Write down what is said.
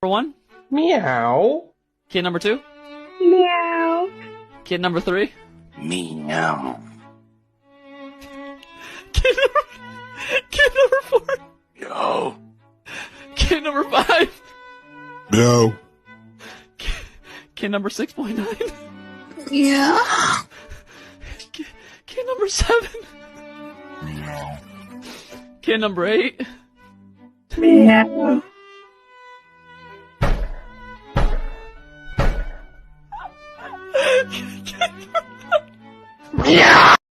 Number 1. Meow. Kid number 2. Meow. Kid number 3. Meow. Kid number 4. Meow. Kid number 5. Meow. Kid number 6.9. Yeah. Kid number 7. Meow. Kid number 8. Meow.